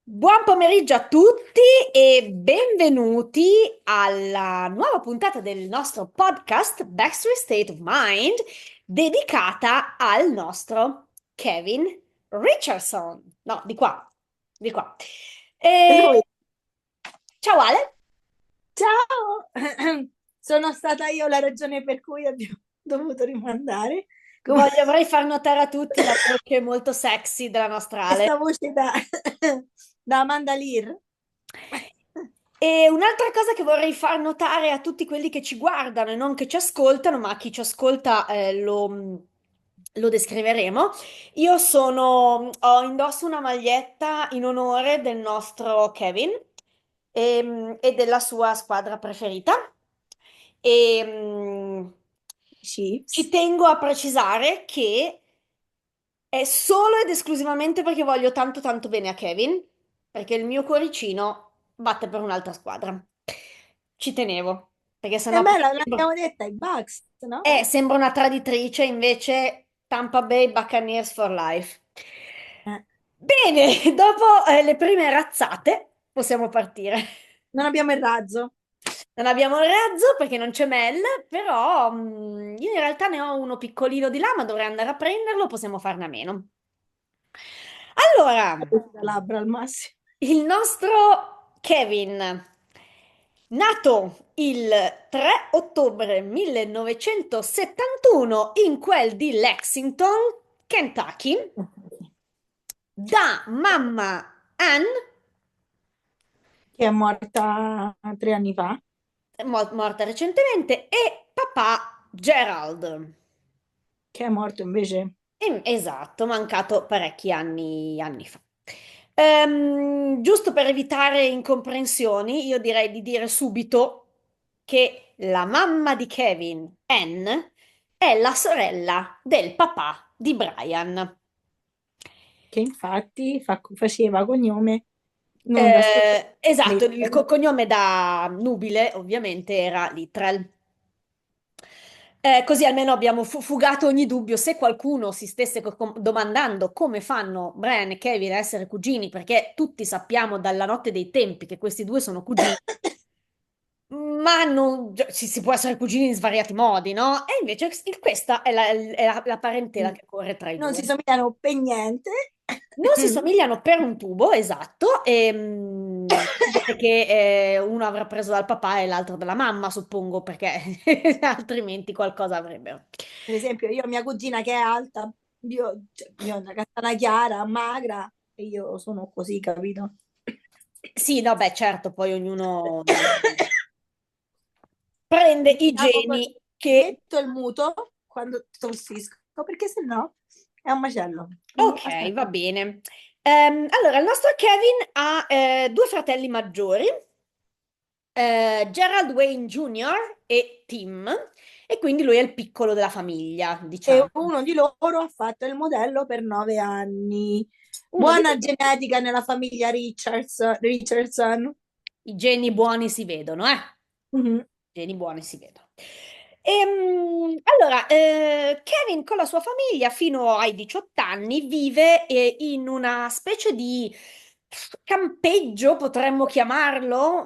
Buon pomeriggio a tutti e benvenuti alla nuova puntata del nostro podcast Backstreet State of Mind, dedicata al nostro Kevin Richardson. No, di qua, di qua. Lui, E... Ciao Ale. ciao! Sono stata io la ragione per cui abbiamo dovuto rimandare. Vorrei far notare a tutti la voce molto sexy della nostra Ale. Questa voce da Amanda Lear. E un'altra cosa che vorrei far notare a tutti quelli che ci guardano e non che ci ascoltano, ma a chi ci ascolta lo descriveremo. Indosso una maglietta in onore del nostro Kevin e della sua squadra preferita. E, ci Chiefs. tengo a precisare che è solo ed esclusivamente perché voglio tanto tanto bene a Kevin, perché il mio cuoricino batte per un'altra squadra. Ci tenevo, perché E sennò beh, poi l'abbiamo detta, i Bucks, no? sembra una traditrice, invece Tampa Bay Buccaneers for life. Eh, Bene, dopo le prime razzate possiamo partire. non abbiamo il razzo. Non abbiamo il razzo perché non c'è Mel, però io in realtà ne ho uno piccolino di là, ma dovrei andare a prenderlo, possiamo farne a meno. Allora, La labbra al massimo. il nostro Kevin, nato il 3 ottobre 1971 in quel di Lexington, Kentucky, da mamma Ann, Che è morta 3 anni fa. morta recentemente, e papà Gerald. Che è morto invece. Esatto, mancato parecchi anni fa. Giusto per evitare incomprensioni, io direi di dire subito che la mamma di Kevin, Ann, è la sorella del papà di Brian. Che infatti faceva cognome non da Esatto, il Little. cognome da nubile ovviamente era Littrell. Così almeno abbiamo fugato ogni dubbio. Se qualcuno si stesse domandando come fanno Brian e Kevin a essere cugini, perché tutti sappiamo dalla notte dei tempi che questi due sono cugini, ma si può essere cugini in svariati modi, no? E invece questa è la parentela che corre tra i Non si due. somigliano per niente. Non si somigliano per un tubo, esatto, e perché uno avrà preso dal papà e l'altro dalla mamma, suppongo, perché altrimenti qualcosa avrebbero. Per esempio, io ho mia cugina che è alta, io ho una castana chiara, magra, e io sono così, capito? Sì, no, beh, certo, poi ognuno prende i Diciamo geni così, che... metto il muto quando tossisco, perché sennò è un macello. Quindi Ok, aspetta. va bene. Allora, il nostro Kevin ha due fratelli maggiori, Gerald Wayne Jr. e Tim, e quindi lui è il piccolo della famiglia, E diciamo. uno di loro ha fatto il modello per 9 anni. Uno di Buona genetica nella famiglia Richardson. I geni buoni si vedono, eh? Mhm. Geni buoni si vedono. Allora, Kevin con la sua famiglia fino ai 18 anni vive in una specie di campeggio, potremmo chiamarlo,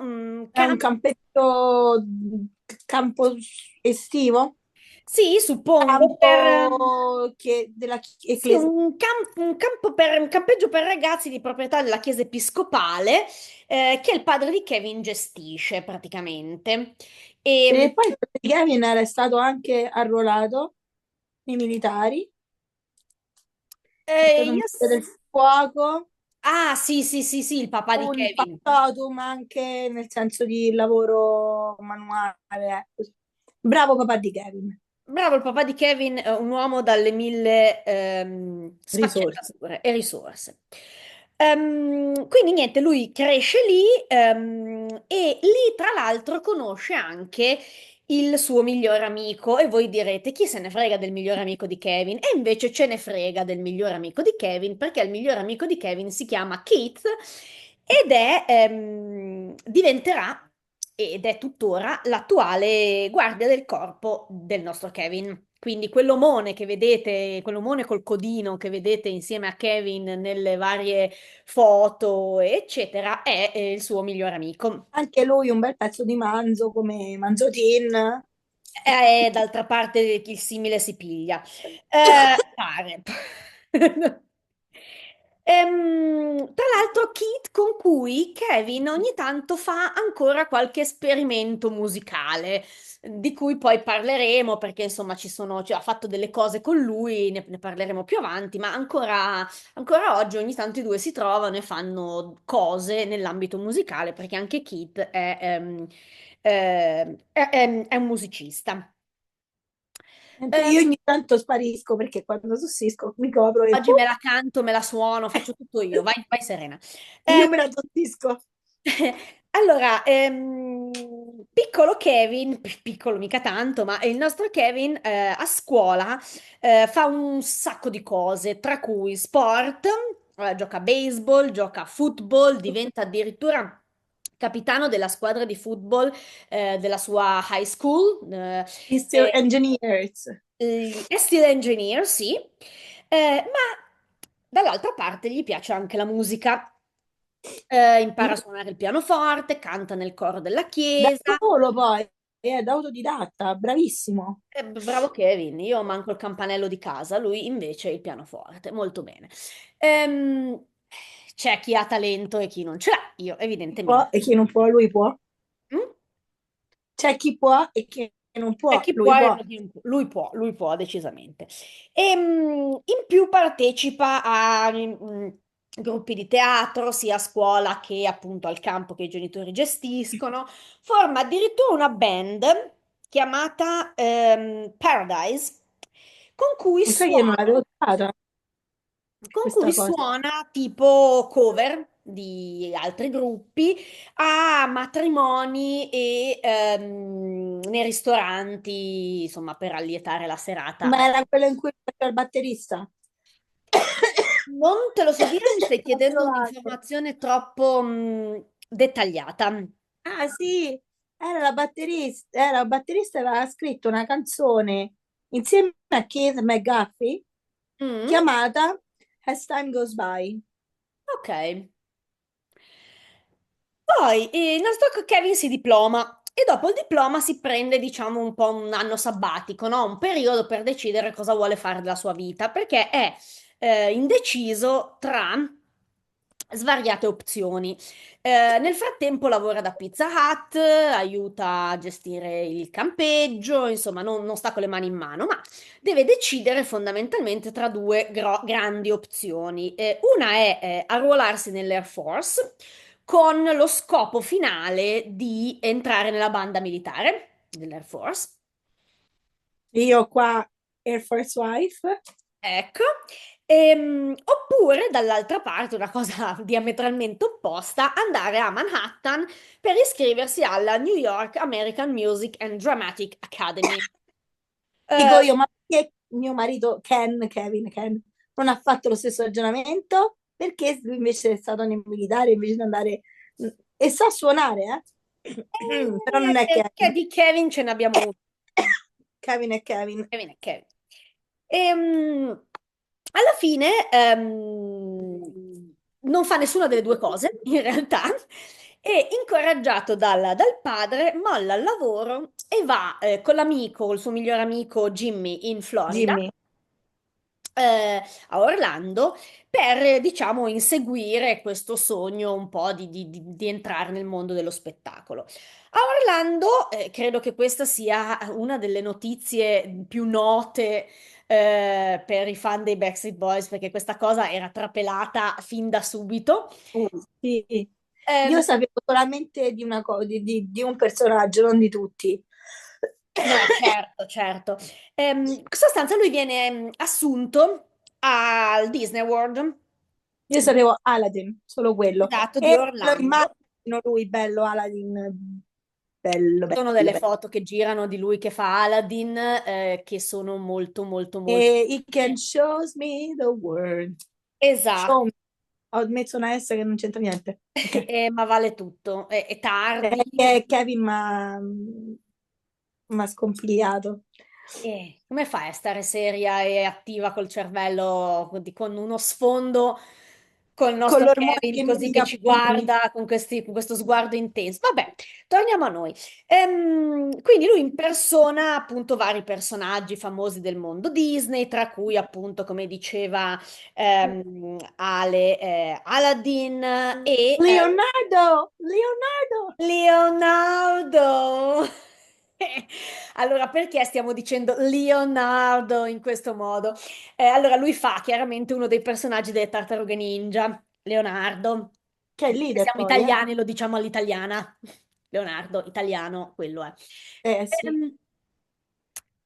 È un campetto, campo estivo, sì, suppongo, campo della sì, ecclesia. un campeggio per ragazzi di proprietà della chiesa episcopale, che il padre di Kevin gestisce praticamente. E, E poi Kevin era stato anche arruolato nei militari, è stato un io... vigile del fuoco, Ah, sì, sì, sì, sì, il papà di un Kevin. factotum anche nel senso di lavoro manuale. Così. Bravo papà di Kevin. Bravo, il papà di Kevin, un uomo dalle mille Risorse. sfaccettature e risorse. Quindi niente, lui cresce lì e lì tra l'altro conosce anche il suo migliore amico e voi direte chi se ne frega del migliore amico di Kevin? E invece ce ne frega del migliore amico di Kevin perché il migliore amico di Kevin si chiama Keith diventerà ed è tuttora l'attuale guardia del corpo del nostro Kevin. Quindi quell'omone che vedete, quell'omone col codino che vedete insieme a Kevin nelle varie foto, eccetera, è il suo migliore amico. Anche lui un bel pezzo di manzo come Manzotin. D'altra parte il simile si piglia. Pare. Tra l'altro, Kit con cui Kevin ogni tanto fa ancora qualche esperimento musicale, di cui poi parleremo perché insomma cioè, ha fatto delle cose con lui, ne parleremo più avanti, ma ancora oggi ogni tanto i due si trovano e fanno cose nell'ambito musicale perché anche Kit è un musicista. Mentre Eh, io ogni tanto sparisco perché quando tossisco mi copro e oggi me la canto, me la suono, faccio tutto io. Vai, vai Serena. io Eh, me la tossisco. allora, piccolo Kevin, piccolo mica tanto, ma il nostro Kevin a scuola fa un sacco di cose, tra cui sport, gioca a baseball, gioca a football, diventa addirittura capitano della squadra di football della sua high school. He's still E engineers. è stile engineer, sì, ma dall'altra parte gli piace anche la musica. Impara a suonare il pianoforte, canta nel coro della Da chiesa. solo poi, da autodidatta, bravissimo. Bravo Kevin, io manco il campanello di casa, lui invece il pianoforte, molto bene. Ehm, c'è chi ha talento e chi non ce l'ha, io Chi può evidentemente. e chi non può, lui può. Mm? C'è chi può e chi non C'è può, chi può lui e può. chi non può. Lui può decisamente. In più partecipa a gruppi di teatro, sia a scuola che appunto al campo che i genitori gestiscono. Forma addirittura una band chiamata Paradise, con cui Non sai che io non suona l'avevo trovata con cui questa cosa. suona tipo cover di altri gruppi a matrimoni e nei ristoranti, insomma, per allietare la serata. Ma era quello in cui c'era il batterista. Non te lo so dire, mi stai L'ho chiedendo trovata. un'informazione troppo dettagliata. Ah sì, era il batterista aveva scritto una canzone insieme a Keith McGuffey Mm, chiamata As Time Goes By. ok. Poi il nostro Kevin si diploma e dopo il diploma si prende, diciamo, un po' un anno sabbatico, no? Un periodo per decidere cosa vuole fare della sua vita, perché è indeciso tra svariate opzioni. Nel frattempo lavora da Pizza Hut, aiuta a gestire il campeggio, insomma, non sta con le mani in mano, ma deve decidere fondamentalmente tra due grandi opzioni. Una è arruolarsi nell'Air Force con lo scopo finale di entrare nella banda militare dell'Air Force. Io qua Air Force Wife. Ecco, oppure dall'altra parte, una cosa diametralmente opposta, andare a Manhattan per iscriversi alla New York American Music and Dramatic Academy. Dico Eh, io, ma perché mio marito Ken, non ha fatto lo stesso ragionamento? Perché invece è stato nel militare invece di andare e sa suonare, eh? Però non è che Kevin. di Kevin ce ne abbiamo uno. Kevin è Kevin. Kevin è Kevin. Alla fine non fa nessuna delle due cose, in realtà, e incoraggiato dal padre, molla il lavoro e va con l'amico, il suo migliore amico Jimmy in Florida, Jimmy. a Orlando, per, diciamo, inseguire questo sogno un po' di entrare nel mondo dello spettacolo. A Orlando, credo che questa sia una delle notizie più note per i fan dei Backstreet Boys, perché questa cosa era trapelata fin da subito. Sì. Io Ehm, sapevo solamente di una cosa, di un personaggio, non di tutti. no, certo, certo. In sostanza lui viene assunto al Disney World, Io sapevo Aladdin, solo quello. esatto, di E lo Orlando. immagino lui, bello Aladdin, bello, Sono bello, delle bello. foto che girano di lui che fa Aladdin, che sono molto, molto, molto. E He can shows me the world. Esatto. Show me. Ho messo una S che non c'entra niente. Ok. Ma vale tutto. È tardi. Che Kevin mi ha scompigliato. E come fai a stare seria e attiva col cervello, con uno sfondo, col Con nostro l'ormone Kevin che mi così che dica ci pulli. guarda con questo sguardo intenso? Vabbè, torniamo a noi. Quindi lui impersona appunto vari personaggi famosi del mondo Disney, tra cui appunto, come diceva Ale, Aladdin e Leonardo! Leonardo! Leonardo. Allora, perché stiamo dicendo Leonardo in questo modo? Allora, lui fa chiaramente uno dei personaggi delle Tartarughe Ninja, Leonardo. Che è il leader Siamo poi, eh? italiani, lo diciamo all'italiana. Leonardo, italiano, quello è. Sì. Ehm,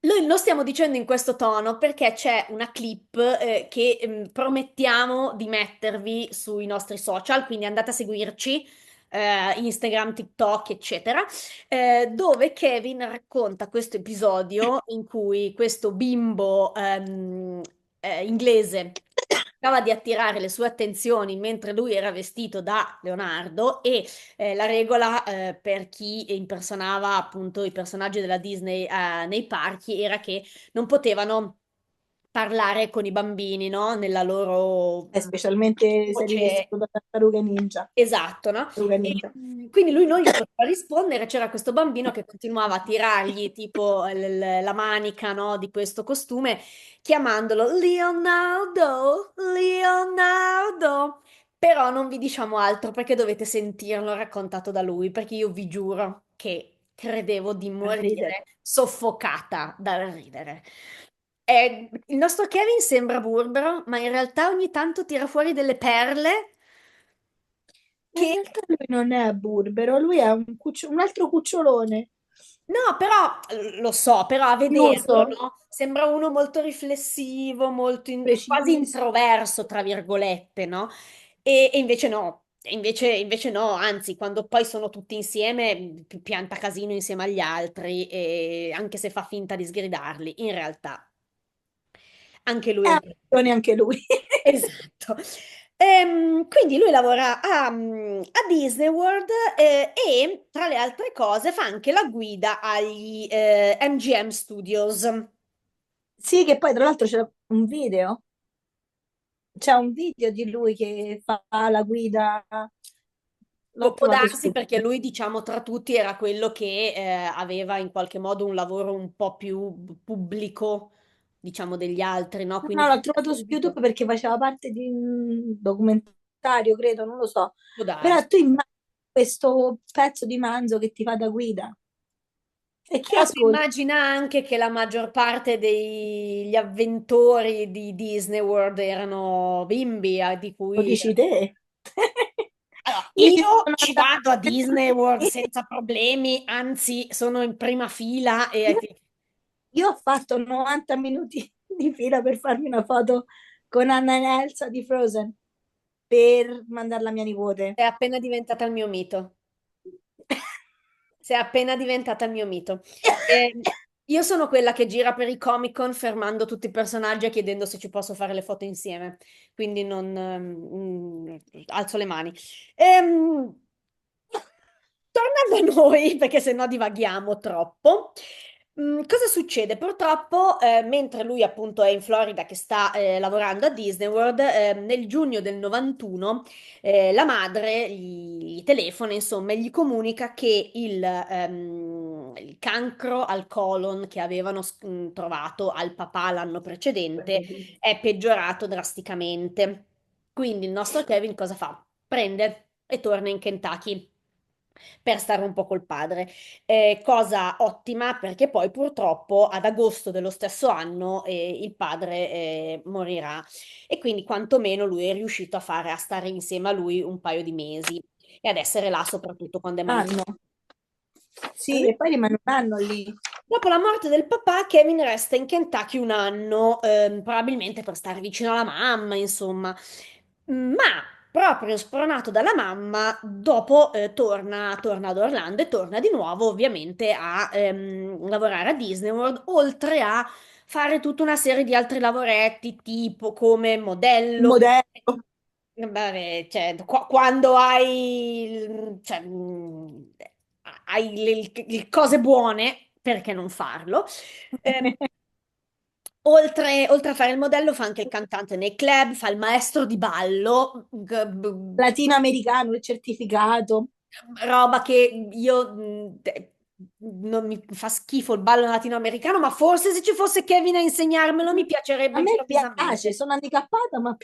Noi lo stiamo dicendo in questo tono perché c'è una clip che promettiamo di mettervi sui nostri social, quindi andate a seguirci, Instagram, TikTok, eccetera, dove Kevin racconta questo episodio in cui questo bimbo inglese cercava di attirare le sue attenzioni mentre lui era vestito da Leonardo e la regola per chi impersonava appunto i personaggi della Disney nei parchi era che non potevano parlare con i bambini, no? Nella loro Specialmente se eri voce. vestito da tartaruga ninja. Esatto, no? Tartaruga E, ninja. quindi lui non gli poteva rispondere, c'era questo bambino che continuava a tirargli tipo la manica, no, di questo costume, chiamandolo Leonardo, Leonardo. Però non vi diciamo altro perché dovete sentirlo raccontato da lui, perché io vi giuro che credevo di A ridere. morire soffocata dal ridere. Il nostro Kevin sembra burbero, ma in realtà ogni tanto tira fuori delle perle In che. realtà lui non è burbero, lui è un altro cucciolone. No, però lo so, però a vederlo, Chiuso, no? Sembra uno molto riflessivo, molto quasi preciso. introverso, tra virgolette, no? E invece no, invece no, anzi, quando poi sono tutti insieme, pianta casino insieme agli altri, e anche se fa finta di sgridarli, in realtà anche lui È è un un po'. cucciolone anche lui. Esatto. Quindi lui lavora a Disney World e tra le altre cose fa anche la guida agli MGM Studios. Sì, che poi tra l'altro c'è un video di lui che fa la guida, l'ho Può trovato su darsi perché YouTube. lui, diciamo, tra tutti era quello che aveva in qualche modo un lavoro un po' più pubblico, diciamo, degli altri, no? No, Quindi l'ho trovato su YouTube perché faceva parte di un documentario, credo, non lo so. può Però darsi. tu immagini questo pezzo di manzo che ti fa da guida e chi Però tu ascolta? immagina anche che la maggior parte degli avventori di Disney World erano bimbi, di Lo cui. dici te? Allora, Io ci io sono ci andata. vado a Disney World senza problemi, anzi sono in prima fila e Io ho fatto 90 minuti di fila per farmi una foto con Anna e Elsa di Frozen per mandarla a mia nipote. è appena diventata il mio mito. Sei appena diventata il mio mito. Io sono quella che gira per i Comic Con fermando tutti i personaggi e chiedendo se ci posso fare le foto insieme. Quindi non alzo le mani. Ehm, Tornando a noi, perché sennò divaghiamo troppo. Cosa succede? Purtroppo, mentre lui appunto è in Florida che sta lavorando a Disney World, nel giugno del 91 la madre gli telefona, insomma, e gli comunica che il cancro al colon che avevano trovato al papà l'anno precedente è peggiorato drasticamente. Quindi il nostro Kevin cosa fa? Prende e torna in Kentucky per stare un po' col padre. Cosa ottima perché poi purtroppo ad agosto dello stesso anno il padre morirà e quindi quantomeno lui è riuscito a stare insieme a lui un paio di mesi e ad essere là soprattutto quando è mancato. Anno. Sì, e poi rimane un anno lì. Dopo la morte del papà, Kevin resta in Kentucky un anno, probabilmente per stare vicino alla mamma, insomma. Ma proprio spronato dalla mamma, dopo torna ad Orlando e torna di nuovo, ovviamente, a lavorare a Disney World, oltre a fare tutta una serie di altri lavoretti, tipo come modello. Modello. Vabbè, cioè, quando hai, cioè, hai le cose buone, perché non farlo? Eh, oltre a fare il modello, fa anche il cantante nei club, fa il maestro di ballo, Latinoamericano, il certificato. roba che io non mi fa schifo il ballo latinoamericano, ma forse se ci fosse Kevin a insegnarmelo mi A piacerebbe me piace, improvvisamente. sono handicappata, ma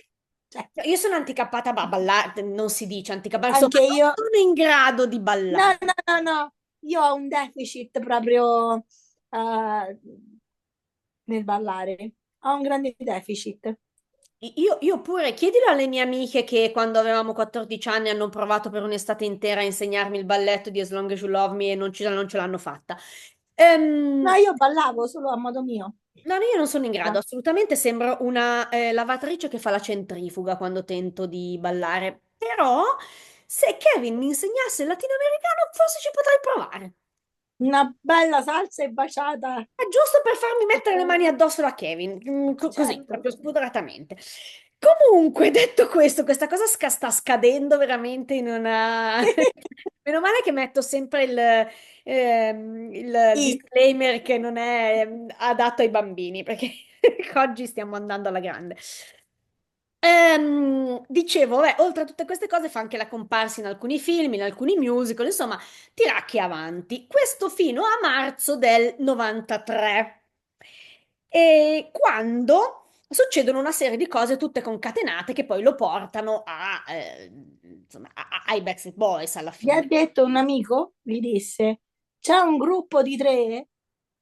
cioè, Io sono anticappata a ballare, non si dice anticappata, insomma, anche non io. sono in grado di No, ballare. no, no, no, io ho un deficit proprio eh, nel ballare. Ho un grande deficit. Io pure, chiedilo alle mie amiche che quando avevamo 14 anni hanno provato per un'estate intera a insegnarmi il balletto di As Long as You Love Me e non ce l'hanno fatta. No, Ehm, io ballavo solo a modo mio. no, io non sono in grado, Ah, assolutamente sembro una lavatrice che fa la centrifuga quando tento di ballare. Però, se Kevin mi insegnasse il latinoamericano, forse ci potrei provare. una bella salsa e baciata. È giusto per farmi mettere le mani addosso a Kevin, così, Certo. proprio spudoratamente. Comunque, detto questo, questa cosa sta scadendo veramente in una... Meno male che metto sempre il Sì, disclaimer che non è adatto ai bambini, perché oggi stiamo andando alla grande. Dicevo, oltre a tutte queste cose fa anche la comparsa in alcuni film, in alcuni musical, insomma, tiracchi avanti. Questo fino a marzo del 93. E quando succedono una serie di cose tutte concatenate che poi lo portano insomma, ai Backstreet Boys alla gli ha fine. detto un amico, gli disse, c'è un gruppo di tre,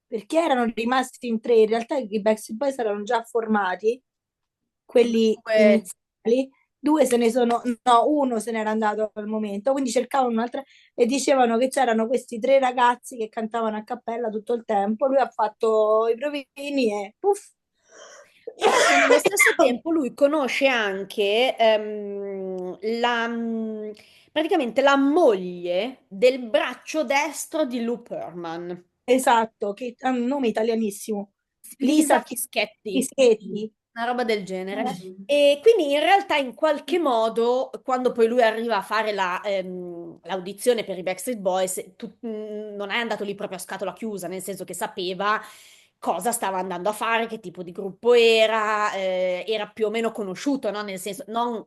perché erano rimasti in tre, in realtà i Backstreet Boys erano già formati, quelli Due. iniziali, due se ne sono, no, uno se n'era andato al momento, quindi cercavano un'altra e dicevano che c'erano questi tre ragazzi che cantavano a cappella tutto il tempo, lui ha fatto i provini e puff. Però nello stesso tempo lui conosce anche praticamente la moglie del braccio destro di Lou Pearlman, Esatto, che ha un nome italianissimo. Lisa Lisa Fischetti, Fischetti. una roba del genere. E quindi in realtà in qualche modo, quando poi lui arriva a fare l'audizione per i Backstreet Boys, non è andato lì proprio a scatola chiusa, nel senso che sapeva cosa stava andando a fare, che tipo di gruppo era, era più o meno conosciuto, no? Nel senso, non,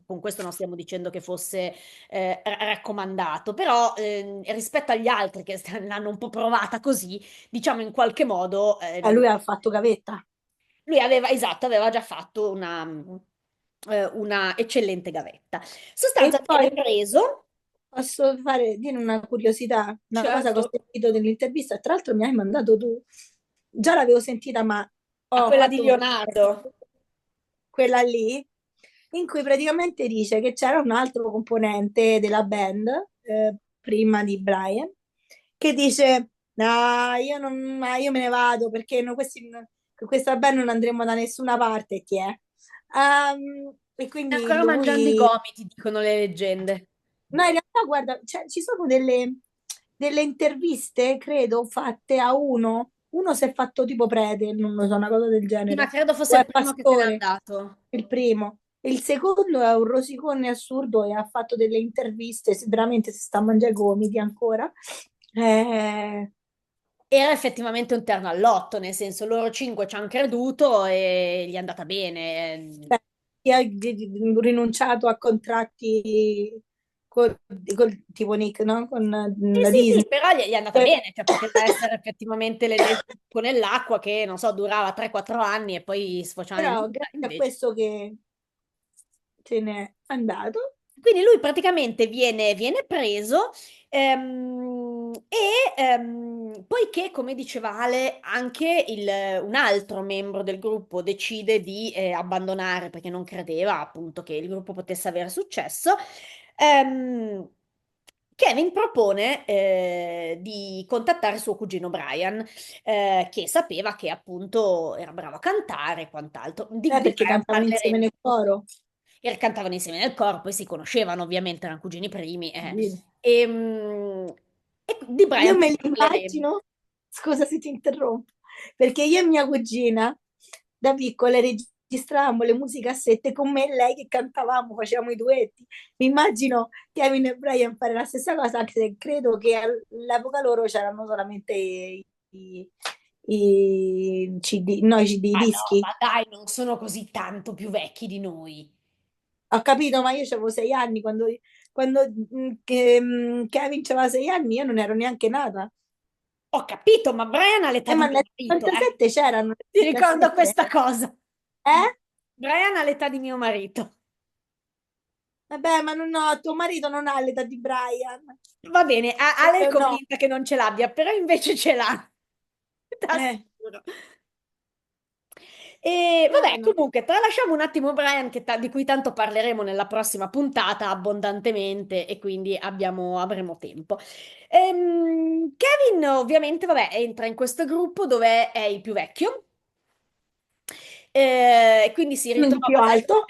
con questo non stiamo dicendo che fosse raccomandato, però rispetto agli altri che l'hanno un po' provata così, diciamo in qualche modo Lui ha fatto gavetta. lui aveva, esatto, aveva già fatto una eccellente gavetta. E Sostanza poi viene preso, posso dire una curiosità, una cosa che ho certo, sentito nell'intervista, e tra l'altro mi hai mandato tu. Già l'avevo sentita, ma a ho quella di fatto Leonardo. quella lì, in cui praticamente dice che c'era un altro componente della band, prima di Brian, che dice, no, io me ne vado perché con questa band non andremo da nessuna parte, chi è? E Sta quindi ancora mangiando i lui. gomiti, dicono le leggende. No, in realtà, guarda, ci sono delle interviste, credo, fatte a uno si è fatto tipo prete, non lo so, una cosa del Sì, ma genere, credo o fosse il è primo che se n'è pastore, andato. il primo. E il secondo è un rosicone assurdo e ha fatto delle interviste, veramente si sta a mangiare i gomiti ancora. Eh, Era effettivamente un terno all'otto, nel senso loro cinque ci hanno creduto e gli è andata bene. beh, chi ha rinunciato a contratti tipo Nick, no? Con Sì, la sì, Disney. sì, però gli è andata bene, cioè poteva essere effettivamente l'ennesimo nell'acqua che, non so, durava 3-4 anni e poi sfociava nel Però nulla, grazie a invece. questo che se n'è andato. Quindi lui praticamente viene preso poiché, come diceva Ale, anche un altro membro del gruppo decide di abbandonare perché non credeva appunto che il gruppo potesse avere successo, ehm, Kevin propone di contattare suo cugino Brian, che sapeva che appunto era bravo a cantare e quant'altro. Di Perché Brian cantavano insieme parleremo. nel coro. E cantavano insieme nel coro, poi si conoscevano ovviamente, erano cugini primi. Sì. E di Io Brian me li parleremo. immagino, scusa se ti interrompo, perché io e mia cugina da piccole registravamo le musicassette con me e lei che cantavamo, facevamo i duetti. Mi immagino Kevin e Brian fare la stessa cosa, anche se credo che all'epoca loro c'erano solamente i CD, no, i CD, i Ma no, dischi. ma dai, non sono così tanto più vecchi di noi. Ho capito, ma io avevo 6 anni quando Kevin aveva 6 anni, io non ero neanche nata. Ho capito, ma Brian ha l'età di Ma mio nel marito, eh? 77 c'erano Ti le ricordo cassette. questa cosa. Eh? Brian ha l'età di mio marito. Vabbè, ma non ho, tuo marito non ha l'età di Brian. Va bene, Ale è No. convinta che non ce l'abbia, però invece ce l'ha. Eh, T'assicuro. E vabbè, no. comunque, tralasciamo un attimo Brian, di cui tanto parleremo nella prossima puntata abbondantemente e quindi avremo tempo. Kevin, ovviamente, vabbè, entra in questo gruppo dove è il più vecchio. E quindi Il più alto.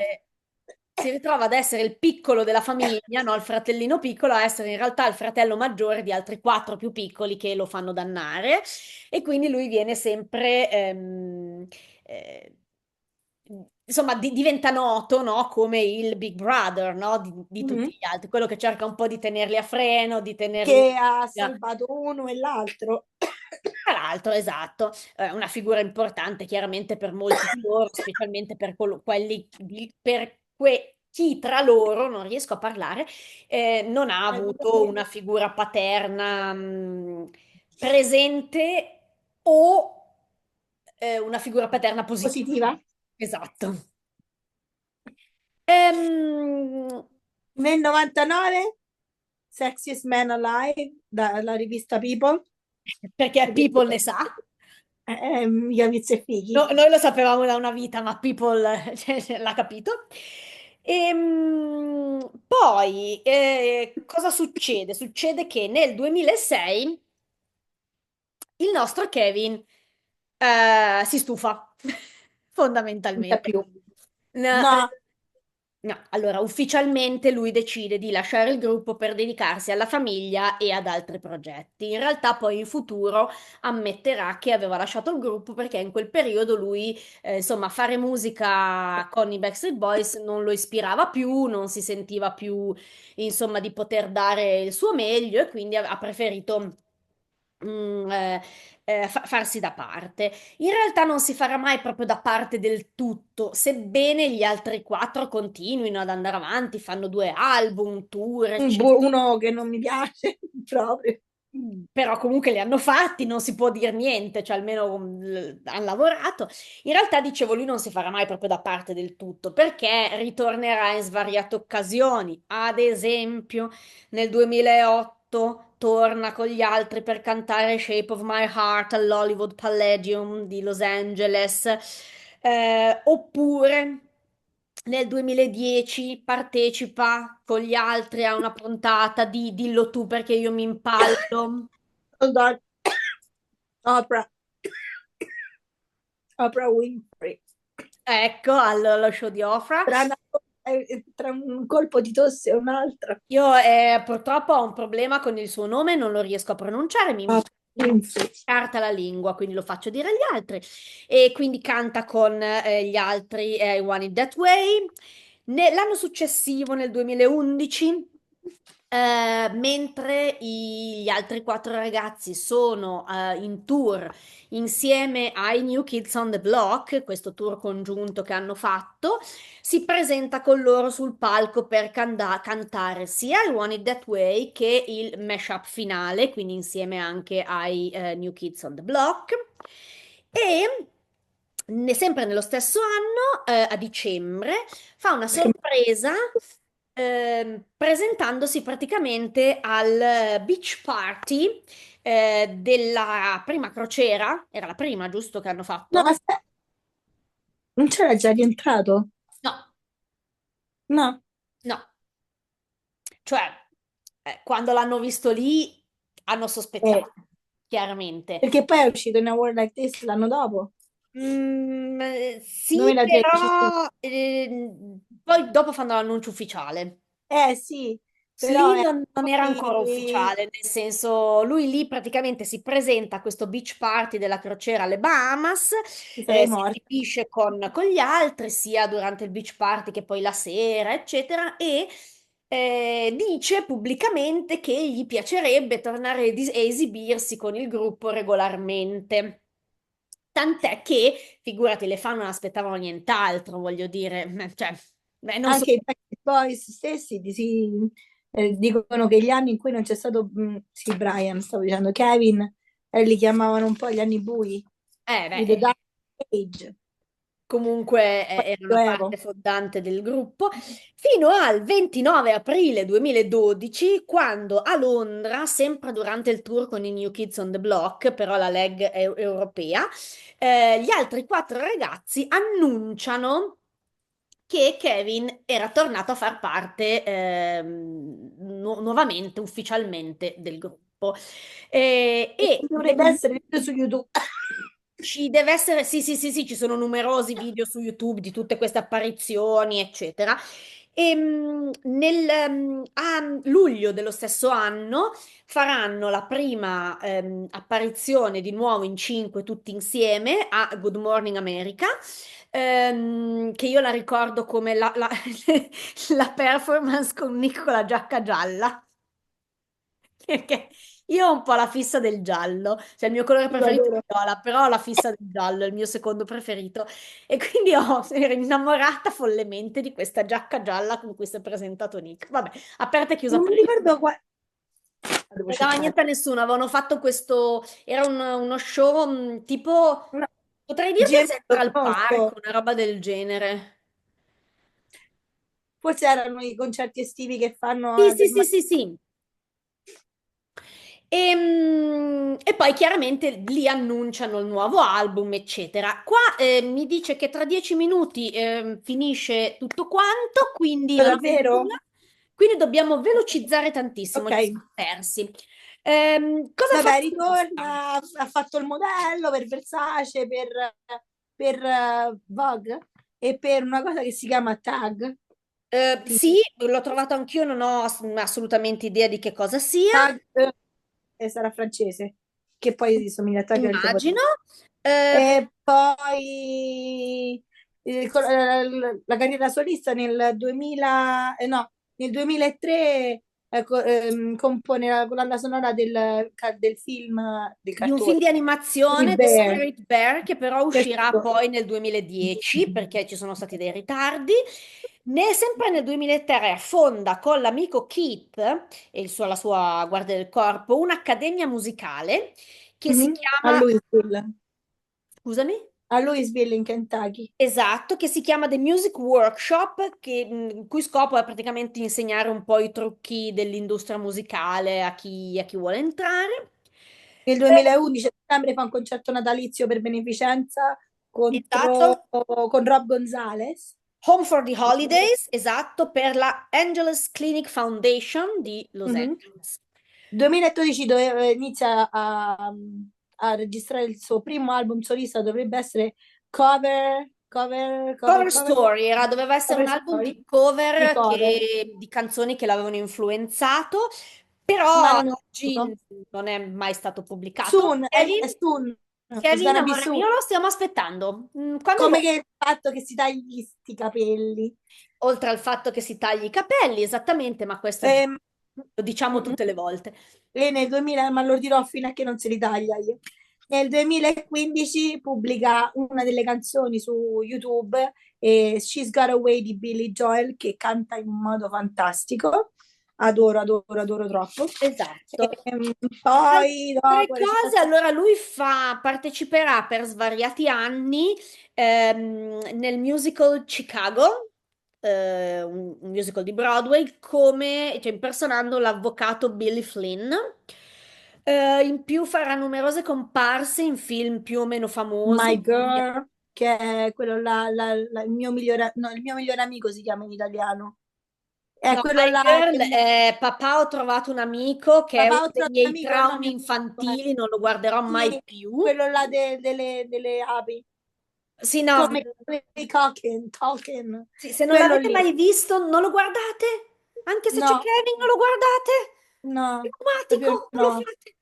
si ritrova ad essere il piccolo della famiglia, no? Il fratellino piccolo, a essere in realtà il fratello maggiore di altri quattro più piccoli che lo fanno dannare. E quindi lui viene sempre, eh, insomma, diventa noto, no? Come il Big Brother, no? Di tutti Mhm. gli altri, quello che cerca un po' di tenerli a freno, di tenerli. Che ha salvato uno e l'altro. Tra l'altro, esatto, una figura importante chiaramente per molti di loro, specialmente per quelli chi tra loro, non riesco a parlare, non ha avuto una figura paterna presente o una figura paterna positiva. Positiva. Esatto. Ehm, Nel 99, Sexiest Man Alive, dalla rivista People. perché People ne sa. Mica Vizi e Fighi. Noi lo sapevamo da una vita, ma People l'ha capito. Poi, cosa succede? Succede che nel 2006 il nostro Kevin si stufa, Non c'è fondamentalmente. più. No, No, no, allora ufficialmente lui decide di lasciare il gruppo per dedicarsi alla famiglia e ad altri progetti. In realtà poi in futuro ammetterà che aveva lasciato il gruppo perché in quel periodo lui, insomma, fare musica con i Backstreet Boys non lo ispirava più, non si sentiva più, insomma, di poter dare il suo meglio e quindi ha preferito farsi da parte. In realtà non si farà mai proprio da parte del tutto, sebbene gli altri quattro continuino ad andare avanti, fanno due album, tour, eccetera. uno che non mi piace proprio. Però comunque li hanno fatti, non si può dire niente, cioè almeno hanno lavorato. In realtà, dicevo, lui non si farà mai proprio da parte del tutto, perché ritornerà in svariate occasioni. Ad esempio, nel 2008 torna con gli altri per cantare Shape of My Heart all'Hollywood Palladium di Los Angeles. Oppure nel 2010 partecipa con gli altri a una puntata di Dillo tu perché io mi impallo. Hold on. Oprah. Oprah Winfrey. Ecco, allo show di Ofra. Tra un colpo di tosse e un altro. Io purtroppo ho un problema con il suo nome, non lo riesco a pronunciare, mi Oprah Winfrey. carta la lingua, quindi lo faccio dire agli altri. E quindi canta con gli altri I Want It That Way. L'anno successivo, nel 2011, mentre gli altri quattro ragazzi sono in tour insieme ai New Kids on the Block, questo tour congiunto che hanno fatto, si presenta con loro sul palco per cantare sia I Want It That Way che il mashup finale, quindi insieme anche ai New Kids on the Block. E sempre nello stesso anno, a dicembre, fa una sorpresa presentandosi praticamente al beach party della prima crociera. Era la prima, giusto, che hanno No, fatto? aspetta, non c'era già rientrato? No, No. no. Cioè, quando l'hanno visto lì, hanno Eh, sospettato, chiaramente. perché poi è uscito in A World Like This l'anno dopo, Sì, 2013, sì. però poi dopo fanno l'annuncio ufficiale. Sì, però Lì non era ancora poi ufficiale, nel senso, lui lì praticamente si presenta a questo beach party della crociera alle Bahamas, ci sarei si morta. esibisce con gli altri, sia durante il beach party che poi la sera, eccetera, e dice pubblicamente che gli piacerebbe tornare a esibirsi con il gruppo regolarmente. Tant'è che, figurati, le fan non aspettavano nient'altro, voglio dire, cioè, beh, non so. Anche i Backstreet Boys stessi dicono che gli anni in cui non c'è stato, sì, Brian, stavo dicendo, Kevin, li chiamavano un po' gli anni bui, Beh, i The Dark Age. comunque Poi era una parte Medioevo. fondante del gruppo, fino al 29 aprile 2012, quando a Londra, sempre durante il tour con i New Kids on the Block, però la leg è europea, gli altri quattro ragazzi annunciano che Kevin era tornato a far parte nuovamente, ufficialmente del gruppo. E Dovrebbe essere video su YouTube. ci deve essere, sì, sì, sì, sì, ci sono numerosi video su YouTube di tutte queste apparizioni, eccetera. A luglio dello stesso anno faranno la prima apparizione di nuovo in cinque tutti insieme a Good Morning America, che io la ricordo come la performance con Nick con la giacca gialla. Perché io ho un po' la fissa del giallo, cioè il mio colore Lo preferito è adoro. il viola, però ho la fissa del giallo, è il mio secondo preferito. E quindi ero innamorata follemente di questa giacca gialla con cui si è presentato Nick. Vabbè, aperta e chiusa. Non mi ricordo qua. La devo Non dava cercare. niente a nessuno, avevano fatto questo, era uno show tipo, No, potrei dirti James lo Central Park, conosco. una roba del genere. Forse erano i concerti estivi che fanno Sì, sì, del sì, sì, sì. E poi chiaramente lì annunciano il nuovo album, eccetera. Qua mi dice che tra 10 minuti finisce tutto quanto, quindi la nostra davvero? sigla, quindi dobbiamo velocizzare tantissimo, Ok. ci siamo persi. Cosa fa Vabbè, questa? ritorna, ha fatto il modello per Versace, per Vogue e per una cosa che si chiama Tag. Sì, l'ho trovato anch'io, non ho assolutamente idea di che cosa sia, Tag sarà francese, che poi somiglia a Tag il immagino. favorito. Eh, E poi la carriera solista nel 2000, no, nel 2003 compone la colonna sonora del film, del di un film cartone, di The animazione, The Bear. Secret Bear, che però uscirà Questo. poi nel 2010 perché ci sono stati dei ritardi. Sempre nel 2003 fonda con l'amico Keith e la sua guardia del corpo un'accademia musicale che si Mhm. A chiama, Louisville, scusami? a Louisville in Kentucky. Esatto, che si chiama The Music Workshop, il cui scopo è praticamente insegnare un po' i trucchi dell'industria musicale a chi vuole entrare. Nel 2011 a settembre fa un concerto natalizio per beneficenza Esatto, con Rob Gonzalez. Home for the Holidays, esatto, per la Angeles Clinic Foundation di Los Mhm. Angeles. 2012 inizia a registrare il suo primo album solista, dovrebbe essere Cover Story doveva essere un cover album story di di cover cover, di canzoni che l'avevano influenzato, però ma ad non è oggi uscito. non è mai stato pubblicato. Soon, è Kevin, soon, it's Kevin, gonna be amore soon. mio, lo stiamo aspettando. Quando Come vuoi? che il fatto che si tagli sti capelli. Oltre al fatto che si tagli i capelli, esattamente, ma questo Ehm, lo diciamo tutte le volte. e nel 2000, ma lo dirò fino a che non si ritaglia io. Nel 2015 pubblica una delle canzoni su YouTube, She's Got Away di Billy Joel, che canta in un modo fantastico. Adoro, adoro, adoro troppo. Esatto. Poi Altre dopo le cose, allora lui parteciperà per svariati anni nel musical Chicago, un musical di Broadway, cioè impersonando l'avvocato Billy Flynn. In più farà numerose comparse in film più o meno My famosi. Girl, che è quello là, il mio migliore, no, il mio migliore amico si chiama in italiano. È No, quello My là Girl, papà ho trovato un amico che è uno papà dei oltre miei amico è una traumi mia amico. infantili, non lo guarderò mai Sì, più. quello là delle api. Sì, no, Come Tolkien, Tolkien. sì, se non Quello l'avete lì. mai visto, non lo guardate. Anche se c'è No, Kevin, non lo guardate. È no, proprio traumatico, non lo no. fate.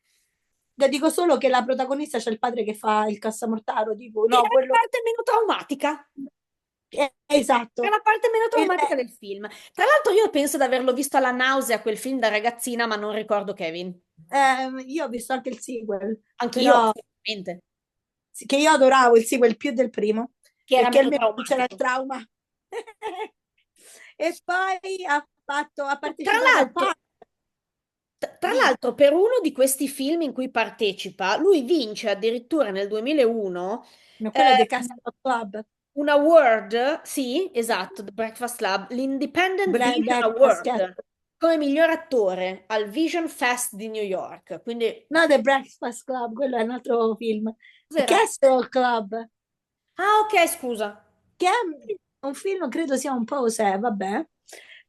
Ti dico solo che la protagonista c'è il padre che fa il cassamortaro, tipo, Sì, è no, la quello parte meno traumatica. È Esatto. la parte meno Il- traumatica del film. Tra l'altro io penso di averlo visto alla nausea quel film da ragazzina, ma non ricordo Kevin. io ho visto anche il sequel, Anch'io, però assolutamente, sì, che io adoravo il sequel più del primo, che era perché meno almeno non c'era il traumatico. trauma. E poi ha Tra partecipato a l'altro, tra Di, l'altro, per uno di questi film in cui partecipa, lui vince addirittura nel 2001 no, quello eh, di Castle Club, un award, sì, esatto, The Breakfast Club, l'Independent Vision Breakfast Club. Award come miglior attore al Vision Fest di New York. Quindi, No, The Breakfast Club, quello è un altro film. cos'era? Castle Club, Ah, ok, scusa. che è un film, credo sia un po' osè, vabbè.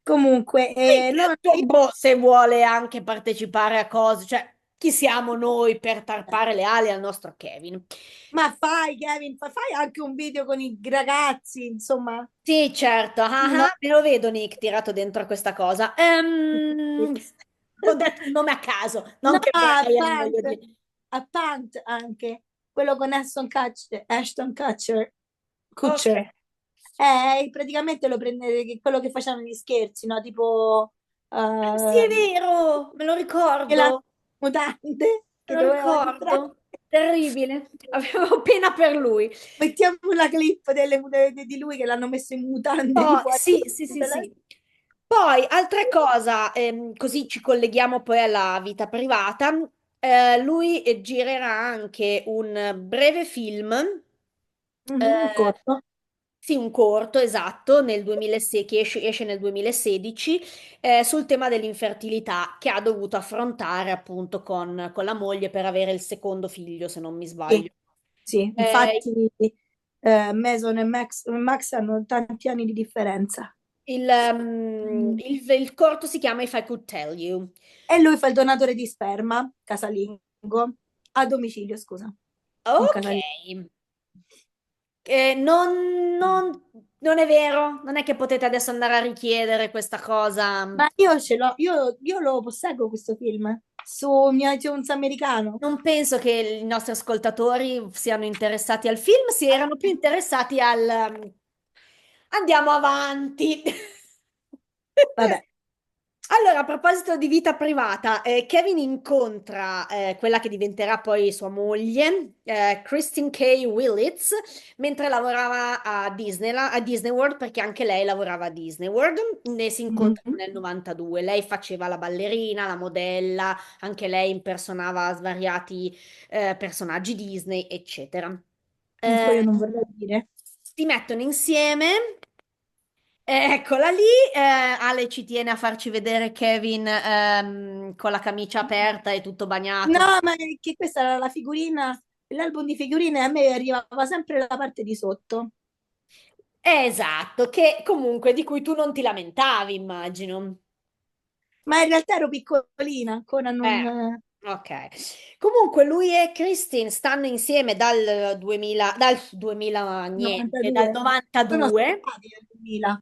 Comunque, Poi, no, boh, se vuole anche partecipare a cose, cioè, chi siamo noi per tarpare le ali al nostro Kevin? ma fai, Kevin, fai anche un video con i ragazzi, insomma. Sì, certo, ah, No, ah, me lo vedo Nick tirato dentro a questa cosa. Ho detto un nome a caso, no, non che Brian, voglio dire. A Pant anche, quello con Ashton Kutcher, Ok. Kutcher. Praticamente lo prende quello che facevano gli scherzi, no? Tipo Sì, è ehm, vero, me lo che la ricordo, mutante me che lo doveva entrare. ricordo. Terribile, avevo pena per lui. Mettiamo una clip di lui che l'hanno messo in mutande di Oh, fuori. sì, sì, sì, sì. Poi, altra cosa, così ci colleghiamo poi alla vita privata. Lui girerà anche un breve film, Mhm, eh, corto. sì, un corto, esatto, nel 2006, che esce nel 2016, sul tema dell'infertilità che ha dovuto affrontare appunto con la moglie per avere il secondo figlio, se non mi Sì, sbaglio. sì, Eh, infatti Mason e Max hanno tanti anni di differenza. Mm. il corto si chiama If I Could Tell You. E lui fa il donatore di sperma, casalingo, a domicilio, scusa, non Ok. casalingo. Non è vero, non è che potete adesso andare a richiedere questa cosa. Ma io ce l'ho, io lo posseggo questo film su mio iTunes americano. Non penso che i nostri ascoltatori siano interessati al film, si erano più interessati al andiamo avanti. Vabbè. Allora, a proposito di vita privata, Kevin incontra quella che diventerà poi sua moglie, Christine K. Willits, mentre lavorava a Disney World, perché anche lei lavorava a Disney World, ne si incontrano Mhm. nel 92. Lei faceva la ballerina, la modella, anche lei impersonava svariati personaggi Disney, eccetera. Poi io Eh, non vorrei dire. si mettono insieme. Eccola lì, Ale ci tiene a farci vedere Kevin con la camicia aperta e tutto No, bagnato. ma è che questa era la figurina, l'album di figurine a me arrivava sempre la parte di sotto. Esatto, che comunque di cui tu non ti lamentavi, immagino. Ma in realtà ero piccolina, ancora non... Eh, ok. Comunque lui e Christine stanno insieme dal 2000 niente, dal 92. Sono 92. stati nel 2000.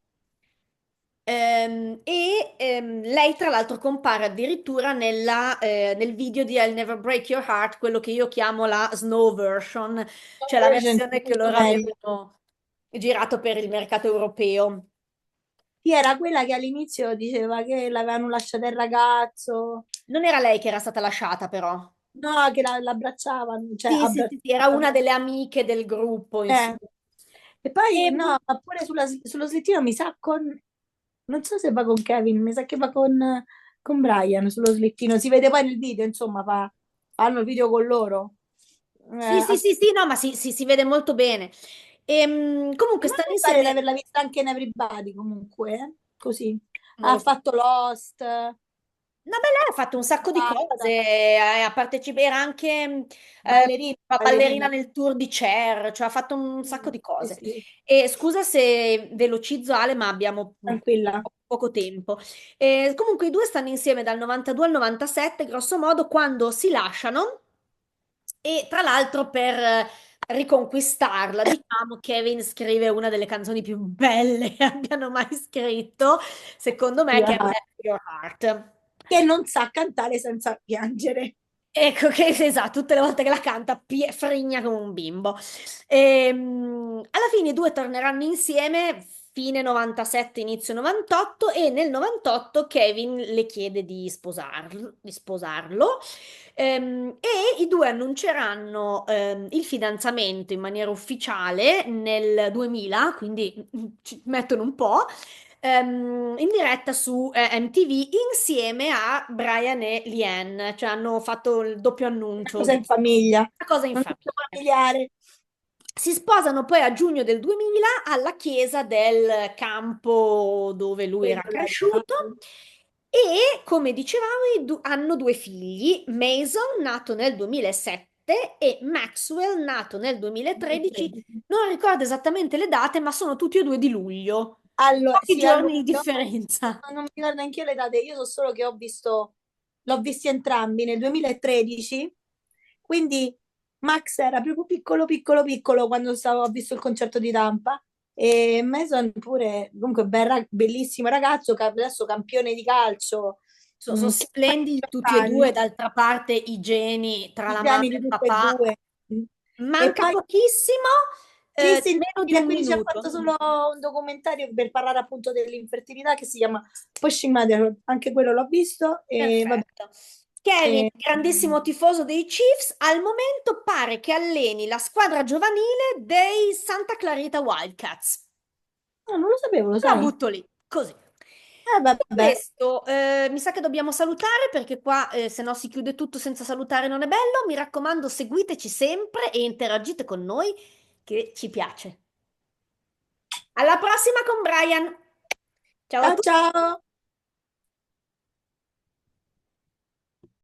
Lei tra l'altro compare addirittura nel video di I'll Never Break Your Heart, quello che io chiamo la snow version, cioè la Version, versione che molto loro meglio. avevano girato per il mercato europeo. Sì, era quella che all'inizio diceva che l'avevano lasciata il ragazzo, Non era lei che era stata lasciata, però. no, che l'abbracciavano, cioè Sì, sì, sì, sì, era una abbracciavano. delle amiche del gruppo, insomma. Eh. E poi, E, no, ma pure sullo slittino mi sa con... Non so se va con Kevin, mi sa che va con Brian sullo slittino. Si vede poi nel video, insomma, fanno il video con loro. sì, sì, sì, sì, no, ma si vede molto bene. Comunque Ma stanno mi pare di insieme. averla vista anche in Everybody, comunque, così. Non Ha lo so. fatto Lost, No, beh, lei ha fatto un sacco di cose, fatta, era anche ballerina, ballerina ballerina. nel tour di Cher, cioè ha fatto un sacco Mm, di sì, cose. sì, E scusa se velocizzo Ale, ma abbiamo tranquilla. poco tempo. Comunque i due stanno insieme dal 92 al 97, grosso modo, quando si lasciano e tra l'altro per riconquistarla, diciamo, Kevin scrive una delle canzoni più belle che abbiano mai scritto, secondo me, che è Bless Your Heart. Che non sa cantare senza piangere. Ecco che esatto, tutte le volte che la canta frigna come un bimbo. Alla fine i due torneranno insieme fine 97, inizio 98 e nel 98 Kevin le chiede di sposarlo. E i due annunceranno il fidanzamento in maniera ufficiale nel 2000, quindi ci mettono un po', in diretta su MTV insieme a Brian e Liane, cioè hanno fatto il doppio Una annuncio cosa di in famiglia, una cosa in un tutto famiglia. familiare. Si sposano poi a giugno del 2000 alla chiesa del campo dove lui era Quello là, cresciuto e, come dicevamo, hanno due figli, Mason, nato nel 2007, e Maxwell, nato nel 2013. Non ricordo esattamente le date, ma sono tutti e due di luglio. allora, Pochi sì, a giorni di luglio, differenza. non mi ricordo neanche io le date, io so solo che l'ho visti entrambi nel 2013, quindi Max era proprio piccolo, piccolo, piccolo quando ho visto il concerto di Tampa e Mason pure, comunque bellissimo ragazzo, adesso campione di calcio, Sono che splendidi ha tutti e due, anni, d'altra parte i geni tra i la geni mamma e di il tutte e papà. due. Mm. E Manca poi pochissimo, sì, sì, nel meno di un 2015 ha fatto minuto. solo un documentario per parlare appunto dell'infertilità che si chiama Pushing Mother, anche quello l'ho visto e vabbè. Perfetto. Kevin, E- grandissimo tifoso dei Chiefs, al momento pare che alleni la squadra giovanile dei Santa Clarita Wildcats. no, non lo sapevo, lo La sai? butto lì, così. Detto Vabbè. questo, mi sa che dobbiamo salutare perché qua, se no si chiude tutto senza salutare, non è bello. Mi raccomando, seguiteci sempre e interagite con noi, che ci piace. Alla prossima con Brian. Ciao a Ciao tutti. ciao!